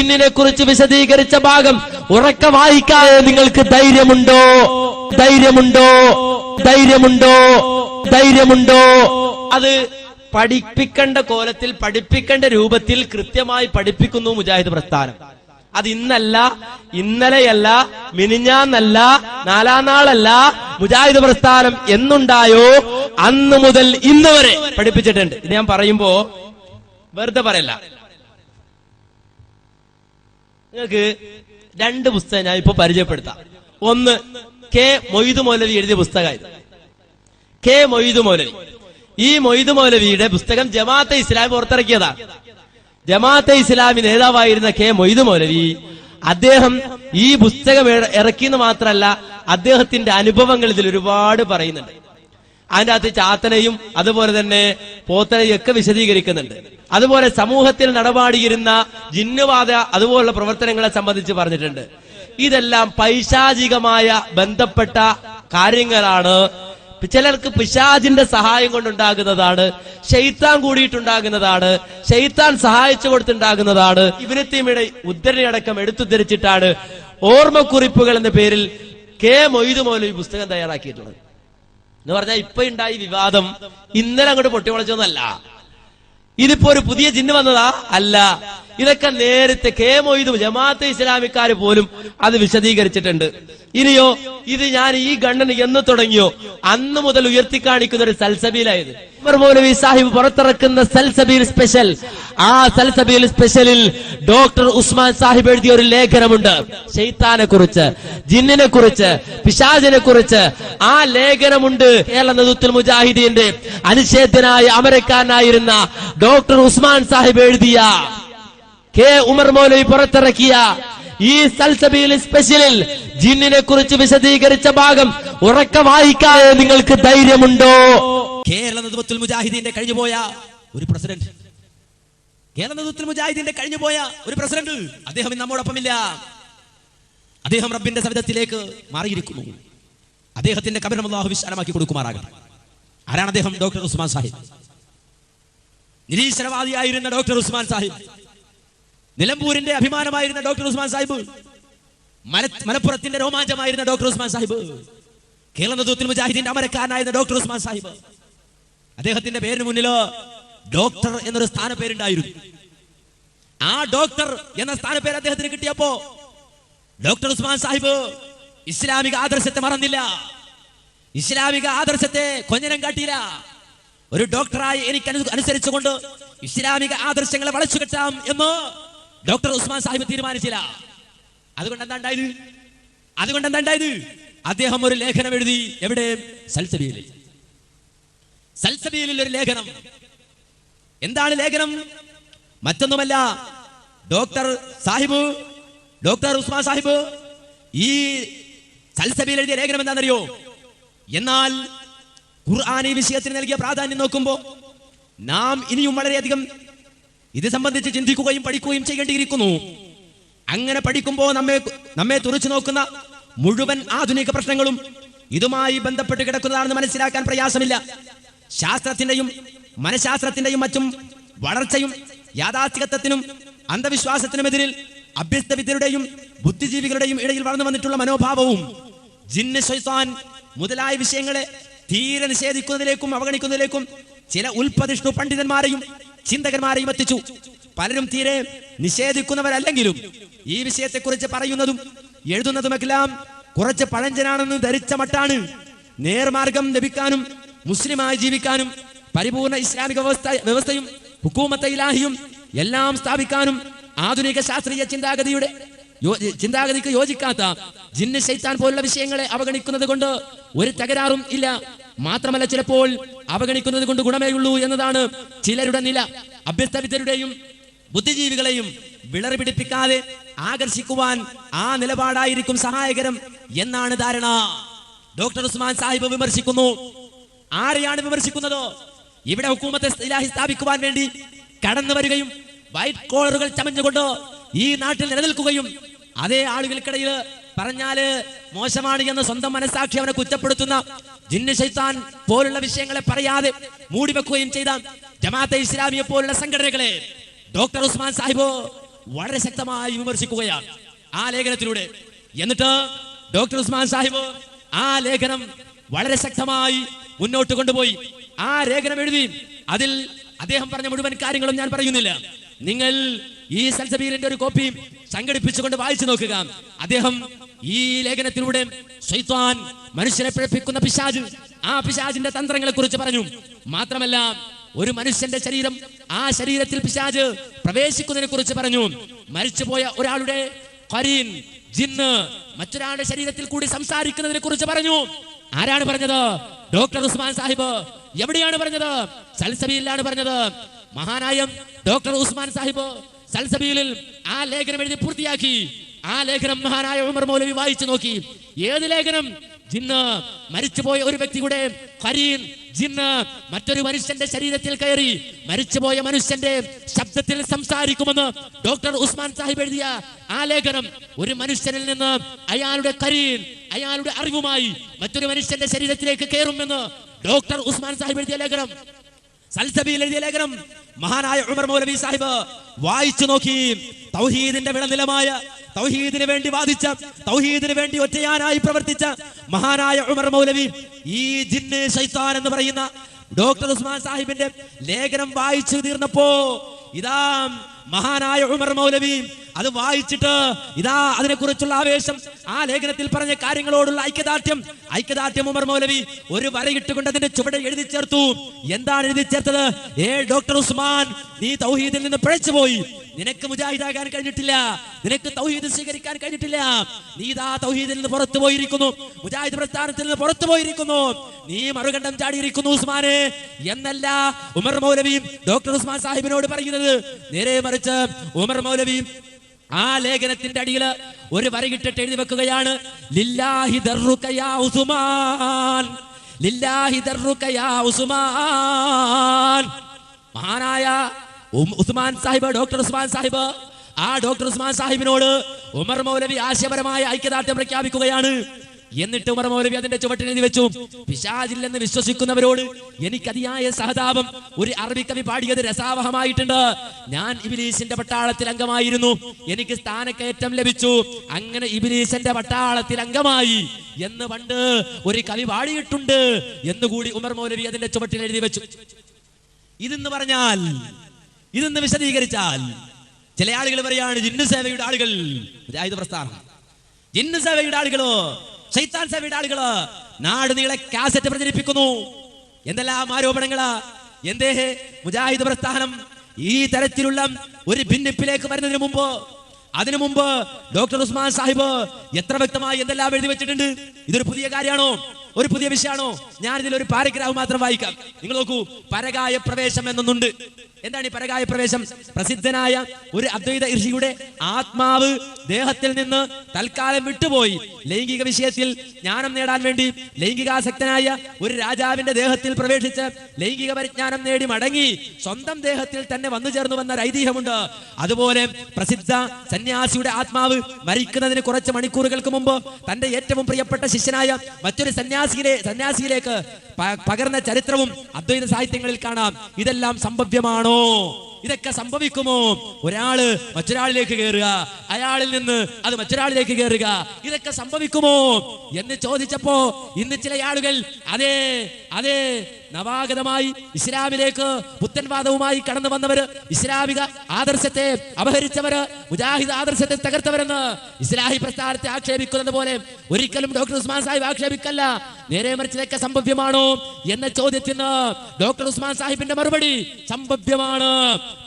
ജിന്നിനെ കുറിച്ച് വിശദീകരിച്ച ഭാഗം ഉറക്കെ വായിക്കാതെ നിങ്ങൾക്ക് ധൈര്യമുണ്ടോ? ധൈര്യമുണ്ടോ? ധൈര്യമുണ്ടോ? ധൈര്യമുണ്ടോ? അത് പഠിപ്പിക്കേണ്ട കോലത്തിൽ, പഠിപ്പിക്കേണ്ട രൂപത്തിൽ കൃത്യമായി പഠിപ്പിക്കുന്നു മുജാഹിദ് പ്രസ്ഥാനം. അത് ഇന്നല്ല, ഇന്നലെയല്ല, മിനിഞ്ഞാന്നല്ല, നാലാം നാളല്ല. മുജാഹിദ് പ്രസ്ഥാനം എന്നുണ്ടായോ അന്ന് മുതൽ ഇന്ന് വരെ പഠിപ്പിച്ചിട്ടുണ്ട്. ഇത് ഞാൻ പറയുമ്പോ വെറുതെ പറയല്ല. നിങ്ങൾക്ക് രണ്ട് പുസ്തകം ഞാൻ ഇപ്പൊ പരിചയപ്പെടുത്താം. ഒന്ന് കെ മൊയ്തു മൗലവി എഴുതിയ പുസ്തകമായത്. കെ മൊയ്തു മൗലവി, ഈ മൊയ്തു മൗലവിയുടെ പുസ്തകം ജമാഅത്തെ ഇസ്ലാമി പുറത്തിറക്കിയതാണ്. ജമാഅത്തെ ഇസ്ലാമി നേതാവായിരുന്ന കെ മൊയ്തു മൗലവി, അദ്ദേഹം ഈ പുസ്തകം ഇറക്കിയെന്ന് മാത്രമല്ല, അദ്ദേഹത്തിന്റെ അനുഭവങ്ങൾ ഇതിൽ ഒരുപാട് പറയുന്നുണ്ട്. അതിന്റെ അകത്ത് ചാത്തനെയും അതുപോലെ തന്നെ പോത്തനെയും ഒക്കെ വിശദീകരിക്കുന്നുണ്ട്. അതുപോലെ സമൂഹത്തിൽ നടപാടിയിരുന്ന ജിന്നുവാദ അതുപോലുള്ള പ്രവർത്തനങ്ങളെ സംബന്ധിച്ച് പറഞ്ഞിട്ടുണ്ട്. ഇതെല്ലാം പൈശാചികമായ ബന്ധപ്പെട്ട കാര്യങ്ങളാണ്. ചിലർക്ക് പിശാചിന്റെ സഹായം കൊണ്ടുണ്ടാകുന്നതാണ്, ശൈത്താൻ കൂടിയിട്ടുണ്ടാകുന്നതാണ്, ശൈത്താൻ സഹായിച്ചു കൊടുത്തുണ്ടാകുന്നതാണ്. ഇബ്നു തൈമിയുടെ ഉദ്ധരണിയടക്കം എടുത്തുദ്ധരിച്ചിട്ടാണ് ഓർമ്മക്കുറിപ്പുകൾ എന്ന പേരിൽ കെ മൊയ്തു മൗലവി പുസ്തകം തയ്യാറാക്കിയിട്ടുള്ളത്. എന്ന് പറഞ്ഞാൽ ഇപ്പൊ ഉണ്ടായി വിവാദം ഇന്നലെ അങ്ങോട്ട് പൊട്ടിമുളച്ചൊന്നല്ല. ഇതിപ്പോ ഒരു പുതിയ ജിന്ന് വന്നതാ അല്ല. ഇതൊക്കെ നേരത്തെ കെ മൊയ്തു ജമാഅത്തെ ഇസ്ലാമിക്കാര് പോലും അത് വിശദീകരിച്ചിട്ടുണ്ട്. ഇനിയോ ഇത് ഞാൻ ഈ ഗണ്ണന് എന്ന് തുടങ്ങിയോ അന്ന് മുതൽ ഉയർത്തിക്കാണിക്കുന്ന ഒരു സൽസബീലായത്. ഉമർ മൗലവി സാഹിബ് പുറത്തിറക്കുന്ന സൽസബീൽ സ്പെഷ്യൽ, ആ സൽസബീൽ സ്പെഷ്യലിൽ ഡോക്ടർ ഉസ്മാൻ സാഹിബ് എഴുതിയ ഒരു ലേഖനമുണ്ട് ശൈത്താനെ കുറിച്ച്, ജിന്നിനെ കുറിച്ച്, പിശാചിനെ കുറിച്ച്. ആ ലേഖനമുണ്ട് കേരള നേതൃത്വത്തിൽ മുജാഹിദീന്റെ അനിഷേധ്യനായ അമരക്കാരനായിരുന്ന ഡോക്ടർ ഉസ്മാൻ സാഹിബ് എഴുതിയ, കെ ഉമർ മൗലവി പുറത്തിറക്കിയ ഈ സൽസബീൽ സ്പെഷ്യലിൽ ജിന്നിനെ കുറിച്ച് വിശദീകരിച്ച ഭാഗം ഉറക്കെ വായിക്കാതെ നിങ്ങൾക്ക് ധൈര്യമുണ്ടോ? കേരള നേതൃത്വത്തിൽ മുജാഹിദീന്റെ കഴിഞ്ഞുപോയ ഒരു പ്രസിഡന്റ്, കേരള നേതൃത്വത്തിൽ മുജാഹിദീന്റെ കഴിഞ്ഞുപോയ ഒരു പ്രസിഡന്റ്, അദ്ദേഹം നമ്മോടൊപ്പമില്ല. അദ്ദേഹം റബ്ബിന്റെ സവിധത്തിലേക്ക് മാറിയിരിക്കുന്നു. അദ്ദേഹത്തിന്റെ കബറിനെ അല്ലാഹു വിശാലമാക്കി കൊടുക്കുമാറാകട്ടെ. ആരാണ് അദ്ദേഹം? ഡോക്ടർ ഉസ്മാൻ സാഹിബ്. നിരീശ്വരവാദിയായിരുന്ന ഡോക്ടർ ഉസ്മാൻ സാഹിബ്, നിലമ്പൂരിന്റെ അഭിമാനമായിരുന്ന ഡോക്ടർ ഉസ്മാൻ സാഹിബ്, മലപ്പുറത്തിന്റെ രോമാഞ്ചമായിരുന്ന ഡോക്ടർ ഉസ്മാൻ സാഹിബ്, കേരള നേതൃത്വത്തിൽ മുജാഹിദീന്റെ അമരക്കാരനായിരുന്ന ഡോക്ടർ ഉസ്മാൻ സാഹിബ്. അദ്ദേഹത്തിന്റെ പേരിന് മുന്നില് ഡോക്ടർ എന്നൊരു സ്ഥാനപ്പേരുണ്ടായിരുന്നു. ആ ഡോക്ടർ എന്ന സ്ഥാനപ്പേര് അദ്ദേഹത്തിന് കിട്ടിയപ്പോ ഡോക്ടർ ഉസ്മാൻ സാഹിബ് ഇസ്ലാമിക ആദർശത്തെ മറന്നില്ല, ഇസ്ലാമിക ആദർശത്തെ കൊഞ്ഞനം കാട്ടിയില്ല. ഒരു ഡോക്ടറായി എനിക്ക് അനുസരിച്ചുകൊണ്ട് ഇസ്ലാമിക ആദർശങ്ങളെ വളച്ചുകെട്ടാം എന്ന് ഡോക്ടർ ഉസ്മാൻ സാഹിബ് തീരുമാനിച്ചില്ല. അതുകൊണ്ട് എന്താ ഉണ്ടായത്? അദ്ദേഹം ഒരു ലേഖനം എഴുതി. എവിടെ? സൽസബീലിൽ. സൽസബീലിൽ ഒരു ലേഖനം. എന്താണ് ലേഖനം? മറ്റൊന്നുമല്ല, ഡോക്ടർ ഉസ്മാൻ സാഹിബ് ഈ സൽസബീൽ എഴുതിയ ലേഖനം എന്താണെന്നറിയോ? എന്നാൽ ഖുർആൻ ഈ വിഷയത്തിന് നൽകിയ പ്രാധാന്യം നോക്കുമ്പോൾ നാം ഇനിയും വളരെയധികം ഇത് സംബന്ധിച്ച് ചിന്തിക്കുകയും പഠിക്കുകയും ചെയ്യേണ്ടിയിരിക്കുന്നു. അങ്ങനെ പഠിക്കുമ്പോൾ നമ്മെ തുറച്ചു നോക്കുന്ന മുഴുവൻ ആധുനിക പ്രശ്നങ്ങളും ഇതുമായി ബന്ധപ്പെട്ട് കിടക്കുന്നതാണെന്ന് മനസ്സിലാക്കാൻ പ്രയാസമില്ല. ശാസ്ത്രത്തിന്റെയും മനഃശാസ്ത്രത്തിന്റെയും മറ്റും വളർച്ചയും യാഥാസ്ഥികത്വത്തിനും അന്ധവിശ്വാസത്തിനുമെതിരിൽ അഭ്യസ്തവിദ്യരുടെയും ബുദ്ധിജീവികളുടെയും ഇടയിൽ വളർന്നു വന്നിട്ടുള്ള മനോഭാവവും ജിന്ന് ശൈത്താൻ മുതലായ വിഷയങ്ങളെ തീരെ നിഷേധിക്കുന്നതിലേക്കും അവഗണിക്കുന്നതിലേക്കും ചില ഉൽപ്പതിഷ്ണു പണ്ഡിതന്മാരെയും ചിന്തകന്മാരെയും എത്തിച്ചു. പലരും തീരെ നിഷേധിക്കുന്നവരല്ലെങ്കിലും ഈ വിഷയത്തെക്കുറിച്ച് പറയുന്നതും എഴുതുന്നതുമെല്ലാം കുറച്ച് പഴഞ്ചനാണെന്ന് ധരിച്ച മട്ടാണ്. നേർമാർഗം ലഭിക്കാനും മുസ്ലിമായി ജീവിക്കാനും പരിപൂർണ ഇസ്ലാമിക വ്യവസ്ഥയും ഹുക്കൂമത്തെ ഇലാഹിയും എല്ലാം സ്ഥാപിക്കാനും ആധുനിക ശാസ്ത്രീയ ചിന്താഗതിക്ക് യോജിക്കാത്ത ജിന്ന് ശൈത്താൻ പോലുള്ള വിഷയങ്ങളെ അവഗണിക്കുന്നത് കൊണ്ട് ഒരു തകരാറും ഇല്ല. മാത്രമല്ല, ചിലപ്പോൾ അവഗണിക്കുന്നത് കൊണ്ട് ഗുണമേയുള്ളൂ എന്നതാണ് ചിലരുടെ നില. അഭ്യസ്തവിദ്യരുടെയും ബുദ്ധിജീവികളെയും വിളറി പിടിപ്പിക്കാതെ ആകർഷിക്കുവാൻ ആ നിലപാടായിരിക്കും സഹായകരം എന്നാണ് ധാരണ. ഡോക്ടർ ഉസ്മാൻ സാഹിബ് വിമർശിക്കുന്നു. ആരെയാണ് വിമർശിക്കുന്നത്? ഇവിടെ ഹുക്കൂമത്തെ ഇലാഹി സ്ഥാപിക്കുവാൻ വേണ്ടി കടന്നു വരികയും വൈറ്റ് കോളറുകൾ ചമഞ്ഞുകൊണ്ട് ഈ നാട്ടിൽ നിലനിൽക്കുകയും അതേ ആളുകൾക്കിടയിൽ പറഞ്ഞാല് മോശമാണ് എന്ന് സ്വന്തം മനസ്സാക്ഷി അവനെ കുറ്റപ്പെടുത്തുന്ന ജിന്ന് ശൈത്താൻ പോലുള്ള വിഷയങ്ങളെ പറയാതെ മൂടിവെക്കുകയും ചെയ്ത ജമാഅത്തെ ഇസ്ലാമിയെ പോലുള്ള സംഘടനകളെ ഡോക്ടർ ഉസ്മാൻ സാഹിബ് വളരെ ശക്തമായി വിമർശിക്കുകയാണ് ആ ലേഖനത്തിലൂടെ. എന്നിട്ട് ഡോക്ടർ ഉസ്മാൻ സാഹിബ് ആ ലേഖനം വളരെ ശക്തമായി മുന്നോട്ട് കൊണ്ടുപോയി. ആ ലേഖനം എഴുതി. അതിൽ അദ്ദേഹം പറഞ്ഞ മുഴുവൻ കാര്യങ്ങളും ഞാൻ പറയുന്നില്ല. നിങ്ങൾ ഈ സൽസബീലിന്റെ ഒരു കോപ്പി സംഘടിപ്പിച്ചുകൊണ്ട് വായിച്ചു നോക്കുക. അദ്ദേഹം ഈ ലേഖനത്തിലൂടെ ശൈത്താൻ, മനുഷ്യനെ പിഴപ്പിക്കുന്ന പിശാച്, ആ പിശാചിന്റെ തന്ത്രങ്ങളെ കുറിച്ച് പറഞ്ഞു. മാത്രമല്ല ഒരു മനുഷ്യന്റെ ശരീരം, ആ ശരീരത്തിൽ പിശാച് പ്രവേശിക്കുന്നതിനെ കുറിച്ച് പറഞ്ഞു. മരിച്ചുപോയ ഒരാളുടെ ഖരീൻ, ജിന്ന് മറ്റൊരാളുടെ ശരീരത്തിൽ കൂടി സംസാരിക്കുന്നതിനെ കുറിച്ച് പറഞ്ഞു. ആരാണ് പറഞ്ഞത്? ഡോക്ടർ ഉസ്മാൻ സാഹിബ്. എവിടെയാണ് പറഞ്ഞത്? സൽസബീലിലാണ് പറഞ്ഞത്. മഹാനായ ഡോക്ടർ ഉസ്മാൻ സാഹിബ് സൽസബീലിൽ ആ ലേഖനം എഴുതി പൂർത്തിയാക്കി. ആ ലേഖനം മഹാനായ ഉമർ മൗലവി വായിച്ചു നോക്കി. ഏത് ലേഖനം? ജിന്ന്, മരിച്ചുപോയ ഒരു വ്യക്തിയുടെ ഖരീൻ, ജിന്ന് മറ്റൊരു മനുഷ്യന്റെ ശരീരത്തിൽ കയറി മരിച്ചുപോയ മനുഷ്യന്റെ ശബ്ദത്തിൽ സംസാരിക്കുമെന്ന് ഡോക്ടർ ഉസ്മാൻ സാഹിബ് എഴുതിയ ആ ലേഖനം. ഒരു മനുഷ്യനിൽ നിന്ന് അയാളുടെ ഖരീൻ, അയാളുടെ അറിവുമായി മറ്റൊരു മനുഷ്യന്റെ ശരീരത്തിലേക്ക് കയറുമെന്ന് ഡോക്ടർ ഉസ്മാൻ സാഹിബ് എഴുതിയ ലേഖനം, സൽസബീൽ എഴുതിയ ലേഖനം മഹാനായ ഉമർ മൗലവി സാഹിബ് വായിച്ചു നോക്കി. തൗഹീദിന്റെ വിളനിലമായ, തൗഹീദിന് വേണ്ടി വാദിച്ച, തൗഹീദിന് വേണ്ടി ഒറ്റയാനായി പ്രവർത്തിച്ച മഹാനായ ഉമർ മൗലവി ഈ ജിന്ന് ശൈത്താൻ എന്ന് പറയുന്ന ഡോക്ടർ ഉസ്മാൻ സാഹിബിന്റെ ലേഖനം വായിച്ചു തീർന്നപ്പോ ഇതാ മഹാനായ ഉമർ മൗലവി അത് വായിച്ചിട്ട് ഇതാ അതിനെക്കുറിച്ചുള്ള ആവേശം, ആ ലേഖനത്തിൽ പറഞ്ഞ കാര്യങ്ങളോടുള്ള ഐക്യദാർഢ്യം ഉമർ മൗലവി ഒരു വരയിട്ടുകൊണ്ട് അതിന്റെ ചുവടെ എഴുതി ചേർത്തു. എന്താണ് എഴുതി ചേർത്തത്? ഡോക്ടർ ഉസ്മാൻ, നീ തൗഹീദിൽ നിന്ന് പിഴച്ചുപോയി. നിനക്ക് മുജാഹിദാകാൻ കഴിഞ്ഞിട്ടില്ല, നിനക്ക് തൗഹീദ് സ്വീകരിക്കാൻ കഴിഞ്ഞിട്ടില്ല. നീ ഇതാ തൗഹീദിൽ നിന്ന് പുറത്തു പോയിരിക്കുന്നു, മുജാഹിദ് പ്രസ്ഥാനത്തിൽ നിന്ന് പുറത്തു പോയിരിക്കുന്നു, നീ മറുകണ്ഠം ചാടിയിരിക്കുന്നു ഉസ്മാനെ എന്നല്ല ഉമർ മൗലവി ഡോക്ടർ ഉസ്മാൻ സാഹിബിനോട് പറയുന്നത്. നേരെ മറിച്ച് ഉമർ മൗലവി ആ ലേഖനത്തിന്റെ അടിയിൽ ഒരു വരയിട്ടിട്ട് എഴുതി വെക്കുകയാണ്, ലില്ലാഹി ദർറുക യാ ഉസ്മാൻ, ലില്ലാഹി ദർറുക യാ ഉസ്മാൻ. മഹാനായ ഉസ്മാൻ സാഹിബ്, ഡോക്ടർ ഉസ്മാൻ സാഹിബ്, ആ ഡോക്ടർ ഉസ്മാൻ സാഹിബിനോട് ഉമർ മൗലവി ആശയപരമായ ഐക്യദാർഢ്യം പ്രഖ്യാപിക്കുകയാണ്. എന്നിട്ട് ഉമർ മൗലവി അതിന്റെ ചുവട്ടിൽ എഴുതി വെച്ചു, പിശാചില്ലെന്ന് വിശ്വസിക്കുന്നവരോട് എനിക്കതിയായ സഹതാപം. ഒരു അറബി കവി പാടിയത് രസാവഹമായിട്ടുണ്ട്. ഞാൻ ഇബ്ലീസിന്റെ പട്ടാളത്തിൽ അംഗമായിരുന്നു, എനിക്ക് സ്ഥാനക്കയറ്റം ലഭിച്ചു, അങ്ങനെ ഇബ്ലീസിന്റെ പട്ടാളത്തിൽ അംഗമായി എന്ന് പണ്ട് ഒരു കവി പാടിയിട്ടുണ്ട് എന്നുകൂടി ഉമർ മൗലവി അതിന്റെ ചുവട്ടിൽ എഴുതി വെച്ചു. ഇതെന്ന് പറഞ്ഞാൽ, ഇതെന്ന് വിശദീകരിച്ചാൽ ചില ആളുകൾ പറയാണ് ജിന്ന് സേവയുടെ ആളുകൾ, മുജാഹിദ് പ്രസ്ഥാനം, ജിന്ന് സേവയുടെ ആളുകളോ, ശൈത്താൻ സേവയുടെ ആളുകള് നാട് നീളെ കാസറ്റ് പ്രചരിപ്പിക്കുന്നു. എന്തെല്ലാം ആരോപണങ്ങളാ! എന്തേ മുജാഹിദ് പ്രസ്ഥാനം ഈ തരത്തിലുള്ള ഒരു ഭിന്നിപ്പിലേക്ക് വരുന്നതിന് മുമ്പ്, അതിനു മുമ്പ് ഡോക്ടർ ഉസ്മാൻ സാഹിബ് എത്ര വ്യക്തമായി എന്തെല്ലാം എഴുതി വെച്ചിട്ടുണ്ട്. ഇതൊരു പുതിയ കാര്യമാണോ? ഒരു പുതിയ വിഷയമാണോ? ഞാൻ ഇതിൽ ഒരു പാരഗ്രാഫ് മാത്രം വായിക്കാം. നിങ്ങൾ നോക്കൂ, പരകായ പ്രവേശം എന്നൊന്നുണ്ട്. എന്താണ് ഈ പരകായ പ്രവേശം? പ്രസിദ്ധനായ ഒരു അദ്വൈത ഋഷിയുടെ ആത്മാവ് ദേഹത്തിൽ നിന്ന് തൽക്കാലം വിട്ടുപോയി ലൈംഗിക വിഷയത്തിൽ ജ്ഞാനം നേടാൻ വേണ്ടി ലൈംഗികാസക്തനായ ഒരു രാജാവിന്റെ ദേഹത്തിൽ പ്രവേശിച്ച് ലൈംഗിക പരിജ്ഞാനം നേടി മടങ്ങി സ്വന്തം ദേഹത്തിൽ തന്നെ വന്നു ചേർന്നു വന്ന ഒരു ഐതിഹ്യമുണ്ട്. അതുപോലെ പ്രസിദ്ധ സന്യാസിയുടെ ആത്മാവ് മരിക്കുന്നതിന് കുറച്ച് മണിക്കൂറുകൾക്ക് മുമ്പ് തന്റെ ഏറ്റവും പ്രിയപ്പെട്ട ശിഷ്യനായ മറ്റൊരു സന്യാസിയിലേക്ക് പകർന്ന ചരിത്രവും അദ്വൈത സാഹിത്യങ്ങളിൽ കാണാം. ഇതെല്ലാം സംഭവ്യമാണോ? ഇതൊക്കെ സംഭവിക്കുമോ? ഒരാള് മറ്റൊരാളിലേക്ക് കയറുക, അയാളിൽ നിന്ന് അത് മറ്റൊരാളിലേക്ക് കയറുക, ഇതൊക്കെ സംഭവിക്കുമോ എന്ന് ചോദിച്ചപ്പോ ഇന്ന് ചില ആളുകൾ അതെ അതെ നവാഗതമായി ഇസ്ലാമിലേക്ക് പുത്തൻവാദവുമായി കടന്നു വന്നവര്, ഇസ്ലാമിക ആദർശത്തെ അപഹരിച്ചവര്, മുജാഹിദ് ആദർശത്തെ തകർത്തവരെന്ന് ഇസ്ലാഹി പ്രസ്ഥാനത്തെ ആക്ഷേപിക്കുന്നത് പോലെ ഒരിക്കലും ഡോക്ടർ ഉസ്മാൻ സാഹിബ് ആക്ഷേപിക്കല്ല. നേരെ മറിച്ച് ഇതൊക്കെ സംഭവ്യമാണോ എന്ന ചോദ്യത്തിന് ഡോക്ടർ ഉസ്മാൻ സാഹിബിന്റെ മറുപടി സംഭവ്യമാണ്.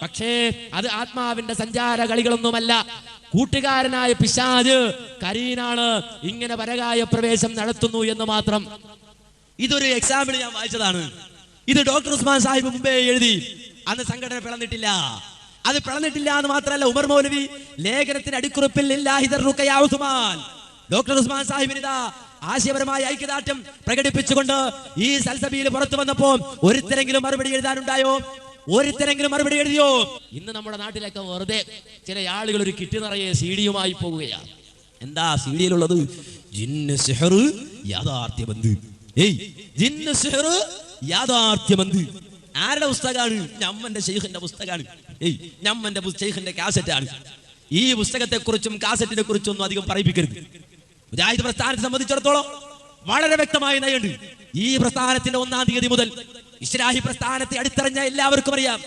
പക്ഷേ അത് ആത്മാവിന്റെ സഞ്ചാര കളികളൊന്നുമല്ല. കൂട്ടുകാരനായ പിശാച് കരീനാണ് ഇങ്ങനെ പരകായ പ്രവേശം നടത്തുന്നു എന്ന് മാത്രം. ഇതൊരു എക്സാമ്പിൾ ഞാൻ വായിച്ചതാണ്. ഇത് ഡോക്ടർ ഉസ്മാൻ സാഹിബ് മുമ്പേ എഴുതി. അന്ന് സംഘടന പിളന്നിട്ടില്ല. അത് പിളന്നിട്ടില്ല എന്ന് മാത്രമല്ല, ഉമർ മൗലവി ലേഖനത്തിന്റെ അടിക്കുറിപ്പിൽ ഉസ്മാൻ ഡോക്ടർ ഉസ്മാൻ സാഹിബിന് ഇതാ ആശയപരമായ ഐക്യദാർഢ്യം പ്രകടിപ്പിച്ചുകൊണ്ട് ഈ സൽസബീൽ പുറത്തു വന്നപ്പോ ഒരുത്തരെങ്കിലും മറുപടി എഴുതാനുണ്ടായോ? ഒരുത്തരെങ്കിലും മറുപടി എഴുതിയോ? ഇന്ന് നമ്മുടെ നാട്ടിലൊക്കെ വെറുതെ ചില ആളുകൾ ഒരു കിറ്റ് നിറയെ സീഡിയുമായി പോവുകയാണ്. എന്താ സീഡിയിലുള്ളത്? ജിന്ന് സിഹർ യാഥാർത്ഥ്യബന്ധ്. ജിന്ന് സിഹർ യാഥാർത്ഥ്യബന്ധ് ആരുടെ പുസ്തകമാണ്? ഞമ്മന്റെ ശൈഖിന്റെ പുസ്തകമാണ്. ഞമ്മന്റെ ശൈഖിന്റെ കാസറ്റാണ്. ഈ പുസ്തകത്തെക്കുറിച്ചും കാസറ്റിനെ കുറിച്ചും ഒന്നും അധികം പറയിപ്പിക്കരുത്. മുജാഹിദ് പ്രസ്ഥാനത്തെ സംബന്ധിച്ചിടത്തോളം വളരെ വ്യക്തമായ നയമുണ്ട്. ഈ പ്രസ്ഥാനത്തിന്റെ 1-ാം തീയതി മുതൽ ഇസ്ലാഹി പ്രസ്ഥാനത്തെ അടുത്തറിഞ്ഞ എല്ലാവർക്കും അറിയാം,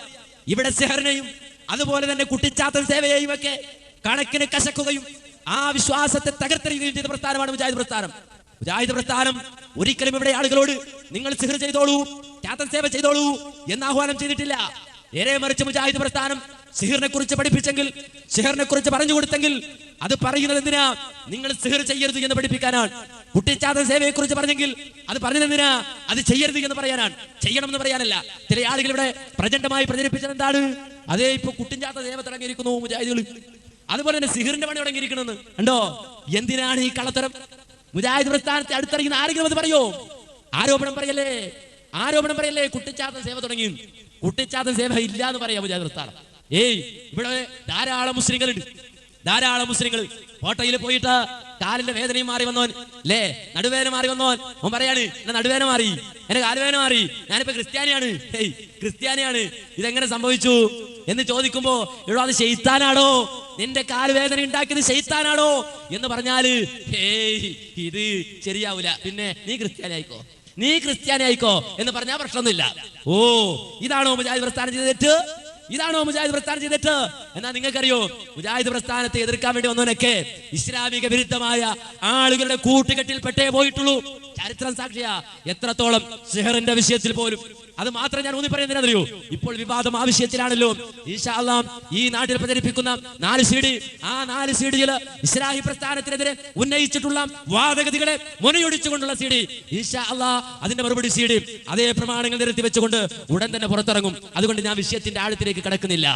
ഇവിടെ സെഹറിനെയും അതുപോലെ തന്നെ കുട്ടിച്ചാത്തൻ സേവയെയും ഒക്കെ കണക്കിന് കശക്കുകയും ആ വിശ്വാസത്തെ തകർത്തെറിയുകയും ചെയ്ത പ്രസ്ഥാനമാണ് മുജാഹിദ് പ്രസ്ഥാനം. മുജാഹിദ് പ്രസ്ഥാനം ഒരിക്കലും ഇവിടെ ആളുകളോട് നിങ്ങൾ സിഹർ ചെയ്തോളൂ, ചാത്തൻ സേവ ചെയ്തോളൂ എന്ന് ആഹ്വാനം ചെയ്തിട്ടില്ല. നേരെ മറിച്ച് മുജാഹിദ് പ്രസ്ഥാനം സിഹറിനെ കുറിച്ച് പഠിപ്പിച്ചെങ്കിൽ, സിഹറിനെ കുറിച്ച് പറഞ്ഞു കൊടുത്തെങ്കിൽ അത് പറയുന്നത് എന്തിനാ? നിങ്ങൾ സിഹർ ചെയ്യരുത് എന്ന് പഠിപ്പിക്കാനാണ്. കുട്ടിച്ചാത്തൻ സേവയെ കുറിച്ച് പറഞ്ഞെങ്കിൽ അത് പറഞ്ഞതെന്തിനാ? അത് ചെയ്യരുത് എന്ന് പറയാനാണ്, ചെയ്യണം എന്ന് പറയാനല്ല. ചില ആളുകൾ ഇവിടെ പ്രചണ്ഡമായി പ്രചരിപ്പിച്ചത് എന്താണ്? അതേ ഇപ്പൊ കുട്ടിച്ചാത്ത സേവ തുടങ്ങിയിരിക്കുന്നു മുജാഹിദുകൾ, അതുപോലെ തന്നെ സിഹറിന്റെ പണി തുടങ്ങിയിരിക്കണമെന്ന് കണ്ടോ? എന്തിനാണ് ഈ കള്ളത്തരം? മുജാഹിദ് പ്രസ്ഥാനത്തെ അടുത്തറിയുന്ന ആരെങ്കിലും അത് പറയോ? ആരോപണം പറയല്ലേ കുട്ടിച്ചാത്തൻ സേവ തുടങ്ങി. കുട്ടിച്ചാത്തൻ സേവ ഇല്ല എന്ന് പറയാം മുജാഹിദ് പ്രസ്ഥാനം. ഇവിടെ ധാരാളം മുസ്ലിങ്ങൾ കോട്ടയിൽ പോയിട്ട് കാലിന്റെ വേദനയും മാറി വന്നോൻ അല്ലേ, നടുവേദന മാറി വന്നോൻ, ഓൻ പറയാണ് എന്നെ നടുവേദന മാറി, എന്റെ കാലുവേദന മാറി, ഞാനിപ്പോ ക്രിസ്ത്യാനിയാണ്. ഇതെങ്ങനെ സംഭവിച്ചു എന്ന് ചോദിക്കുമ്പോ എടോ അത് ശൈത്താനാണോ, നിന്റെ കാലുവേദന ഉണ്ടാക്കിയത് ശൈത്താനാണോ എന്ന് പറഞ്ഞാല് ഇത് ശരിയാവൂല, പിന്നെ നീ ക്രിസ്ത്യാനി ആയിക്കോ എന്ന് പറഞ്ഞാൽ പ്രശ്നമൊന്നുമില്ല. ഇതാണോ മുജാഹിദ് പ്രസ്ഥാനം ചെയ്തിട്ട്? എന്നാ നിങ്ങൾക്കറിയോ, മുജാഹിദ് പ്രസ്ഥാനത്തെ എതിർക്കാൻ വേണ്ടി വന്നവനൊക്കെ ഇസ്ലാമിക വിരുദ്ധമായ ആളുകളുടെ കൂട്ടുകെട്ടിൽ പെട്ടേ പോയിട്ടുള്ളൂ. ചരിത്രം സാക്ഷിയാ. എത്രത്തോളം സിഹറിന്റെ വിഷയത്തിൽ പോലും. അത് മാത്രം ഞാൻ ഊന്നി പറയുന്നതിനറിയോ, ഇപ്പോൾ വിവാദം ആ വിഷയത്തിലാണല്ലോ. ഇൻഷാ അല്ലാഹ് ഈ നാട്ടിൽ പ്രചരിപ്പിക്കുന്ന 4 CD, ആ 4 CDയിൽ ഇസ്ലാഹി പ്രസ്ഥാനത്തിനെതിരെ ഉന്നയിച്ചിട്ടുള്ള വാദഗതികളെ മുനയൊടിച്ചുകൊണ്ടുള്ള CD, ഇൻഷാ അല്ലാഹ് അതിന്റെ മറുപടി CD അതേ പ്രമാണങ്ങൾ നിരത്തി വെച്ചുകൊണ്ട് ഉടൻ തന്നെ പുറത്തിറങ്ങും. അതുകൊണ്ട് ഞാൻ വിഷയത്തിന്റെ ആഴത്തിലേക്ക് കടക്കുന്നില്ല.